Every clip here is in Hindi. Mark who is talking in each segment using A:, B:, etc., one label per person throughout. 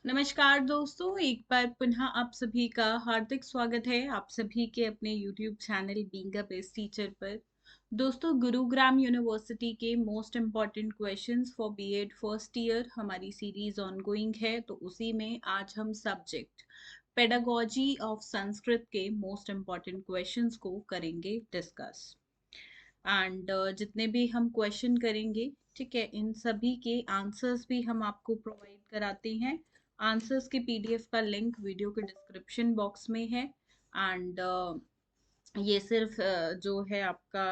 A: नमस्कार दोस्तों, एक बार पुनः आप सभी का हार्दिक स्वागत है आप सभी के अपने YouTube channel being a best teacher पर। दोस्तों, गुरुग्राम यूनिवर्सिटी के most important questions for BEd first year हमारी सीरीज ऑनगोइंग है, तो उसी में आज हम सब्जेक्ट पेडागोजी ऑफ संस्कृत के मोस्ट इम्पॉर्टेंट क्वेश्चंस को करेंगे डिस्कस। एंड जितने भी हम क्वेश्चन करेंगे, ठीक है, इन सभी के आंसर्स भी हम आपको प्रोवाइड कराते हैं। आंसर्स के पीडीएफ का लिंक वीडियो के डिस्क्रिप्शन बॉक्स में है। एंड ये सिर्फ जो है आपका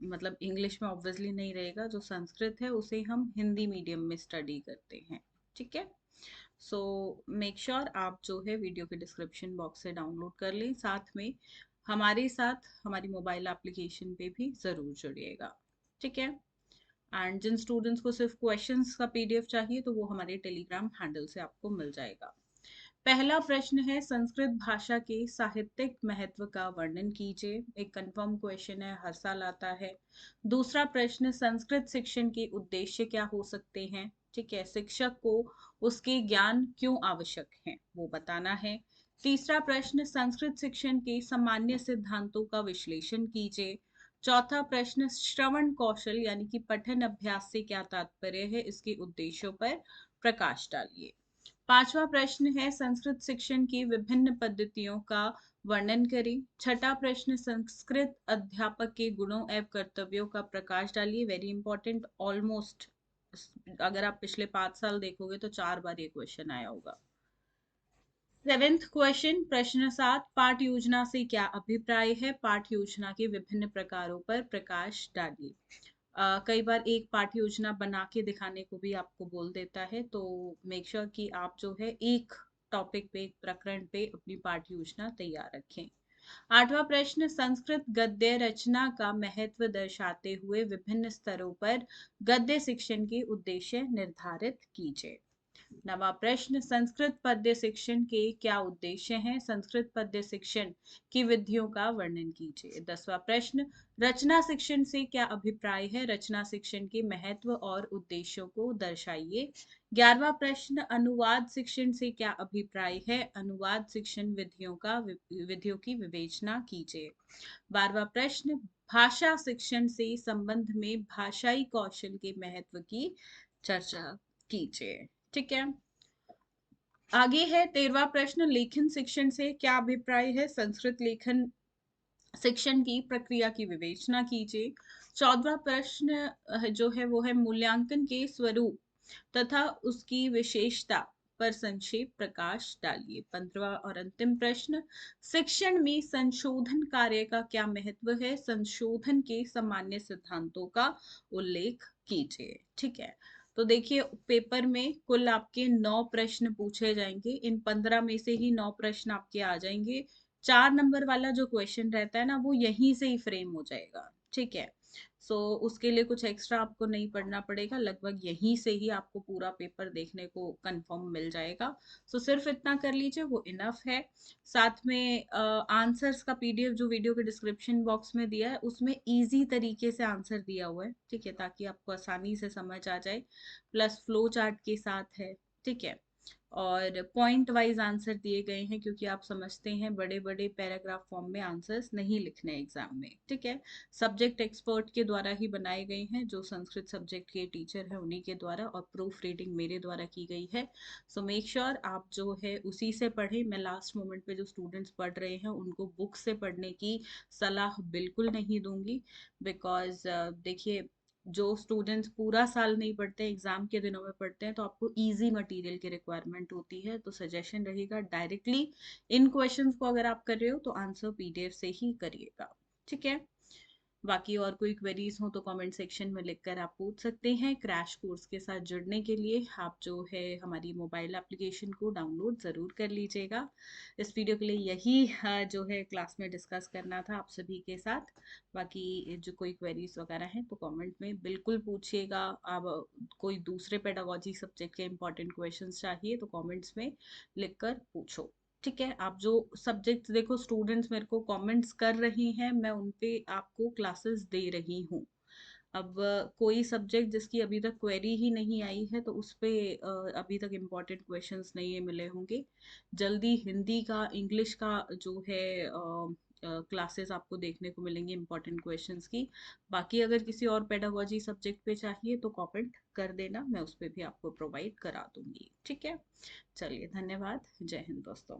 A: मतलब इंग्लिश में ऑब्वियसली नहीं रहेगा, जो संस्कृत है उसे हम हिंदी मीडियम में स्टडी करते हैं, ठीक है। सो मेक श्योर आप जो है वीडियो के डिस्क्रिप्शन बॉक्स से डाउनलोड कर लें, साथ में हमारे साथ हमारी मोबाइल एप्लीकेशन पे भी ज़रूर जुड़िएगा, ठीक है। एंड जिन स्टूडेंट्स को सिर्फ क्वेश्चंस का पीडीएफ चाहिए तो वो हमारे टेलीग्राम हैंडल से आपको मिल जाएगा। पहला प्रश्न है, संस्कृत भाषा के साहित्यिक महत्व का वर्णन कीजिए। एक कंफर्म क्वेश्चन है, हर साल आता है। दूसरा प्रश्न, संस्कृत शिक्षण के उद्देश्य क्या हो सकते हैं, ठीक है, शिक्षक को उसके ज्ञान क्यों आवश्यक है वो बताना है। तीसरा प्रश्न, संस्कृत शिक्षण के सामान्य सिद्धांतों का विश्लेषण कीजिए। चौथा प्रश्न, श्रवण कौशल यानी कि पठन अभ्यास से क्या तात्पर्य है, इसके उद्देश्यों पर प्रकाश डालिए। पांचवा प्रश्न है, संस्कृत शिक्षण की विभिन्न पद्धतियों का वर्णन करें। छठा प्रश्न, संस्कृत अध्यापक के गुणों एवं कर्तव्यों का प्रकाश डालिए। वेरी इंपॉर्टेंट, ऑलमोस्ट अगर आप पिछले 5 साल देखोगे तो 4 बार ये क्वेश्चन आया होगा। सेवेंथ क्वेश्चन, प्रश्न 7, पाठ योजना से क्या अभिप्राय है। पाठ योजना के विभिन्न प्रकारों पर प्रकाश डालिए। कई बार एक पाठ योजना बना के दिखाने को भी आपको बोल देता है, तो मेक श्योर कि आप जो है एक टॉपिक पे, एक प्रकरण पे अपनी पाठ योजना तैयार रखें। आठवां प्रश्न, संस्कृत गद्य रचना का महत्व दर्शाते हुए विभिन्न स्तरों पर गद्य शिक्षण के उद्देश्य निर्धारित कीजिए। नवा प्रश्न, संस्कृत पद्य शिक्षण के क्या उद्देश्य हैं। संस्कृत पद्य शिक्षण की विधियों का वर्णन कीजिए। 10वां प्रश्न, रचना शिक्षण से क्या अभिप्राय है। रचना शिक्षण के महत्व और उद्देश्यों को दर्शाइए। 11वां प्रश्न, अनुवाद शिक्षण से क्या अभिप्राय है। अनुवाद शिक्षण विधियों की विवेचना कीजिए। 12वां प्रश्न, भाषा शिक्षण से संबंध में भाषाई कौशल के महत्व की चर्चा कीजिए, ठीक है। आगे है 13वां प्रश्न, लेखन शिक्षण से क्या अभिप्राय है। संस्कृत लेखन शिक्षण की प्रक्रिया की विवेचना कीजिए। 14वां प्रश्न जो है वो है, मूल्यांकन के स्वरूप तथा उसकी विशेषता पर संक्षेप प्रकाश डालिए। 15वां और अंतिम प्रश्न, शिक्षण में संशोधन कार्य का क्या महत्व है। संशोधन के सामान्य सिद्धांतों का उल्लेख कीजिए, ठीक है। तो देखिए, पेपर में कुल आपके 9 प्रश्न पूछे जाएंगे। इन 15 में से ही 9 प्रश्न आपके आ जाएंगे। 4 नंबर वाला जो क्वेश्चन रहता है ना, वो यहीं से ही फ्रेम हो जाएगा, ठीक है। सो उसके लिए कुछ एक्स्ट्रा आपको नहीं पढ़ना पड़ेगा, लगभग यहीं से ही आपको पूरा पेपर देखने को कंफर्म मिल जाएगा। सो सिर्फ इतना कर लीजिए, वो इनफ है। साथ में आंसर्स का पीडीएफ जो वीडियो के डिस्क्रिप्शन बॉक्स में दिया है, उसमें इजी तरीके से आंसर दिया हुआ है, ठीक है, ताकि आपको आसानी से समझ आ जाए। प्लस फ्लो चार्ट के साथ है, ठीक है। और पॉइंट वाइज आंसर दिए गए हैं, क्योंकि आप समझते हैं बड़े बड़े पैराग्राफ फॉर्म में आंसर्स नहीं लिखने एग्जाम में, ठीक है। सब्जेक्ट एक्सपर्ट के द्वारा ही बनाए गए हैं, जो संस्कृत सब्जेक्ट के टीचर हैं उन्हीं के द्वारा, और प्रूफ रीडिंग मेरे द्वारा की गई है। सो मेक श्योर आप जो है उसी से पढ़ें। मैं लास्ट मोमेंट पे जो स्टूडेंट्स पढ़ रहे हैं उनको बुक से पढ़ने की सलाह बिल्कुल नहीं दूंगी, बिकॉज देखिए, जो स्टूडेंट्स पूरा साल नहीं पढ़ते, एग्जाम के दिनों में पढ़ते हैं, तो आपको इजी मटेरियल की रिक्वायरमेंट होती है। तो सजेशन रहेगा, डायरेक्टली इन क्वेश्चंस को अगर आप कर रहे हो तो आंसर पीडीएफ से ही करिएगा, ठीक है। बाकी और कोई क्वेरीज हो तो कमेंट सेक्शन में लिखकर आप पूछ सकते हैं। क्रैश कोर्स के साथ जुड़ने के लिए आप जो है हमारी मोबाइल एप्लीकेशन को डाउनलोड ज़रूर कर लीजिएगा। इस वीडियो के लिए यही जो है क्लास में डिस्कस करना था आप सभी के साथ। बाकी जो कोई क्वेरीज वगैरह हैं तो कमेंट में बिल्कुल पूछिएगा। आप कोई दूसरे पेडागोजी सब्जेक्ट के इंपॉर्टेंट क्वेश्चंस चाहिए तो कमेंट्स में लिखकर पूछो, ठीक है। आप जो सब्जेक्ट देखो, स्टूडेंट्स मेरे को कमेंट्स कर रहे हैं, मैं उन पे आपको क्लासेस दे रही हूँ। अब कोई सब्जेक्ट जिसकी अभी तक क्वेरी ही नहीं आई है तो उस पे अभी तक इम्पोर्टेंट क्वेश्चंस नहीं है मिले होंगे। जल्दी हिंदी का, इंग्लिश का जो है क्लासेस आपको देखने को मिलेंगी इम्पोर्टेंट क्वेश्चंस की। बाकी अगर किसी और पेडागोजी सब्जेक्ट पे चाहिए तो कमेंट कर देना, मैं उस पे भी आपको प्रोवाइड करा दूंगी। ठीक है, चलिए धन्यवाद। जय हिंद दोस्तों।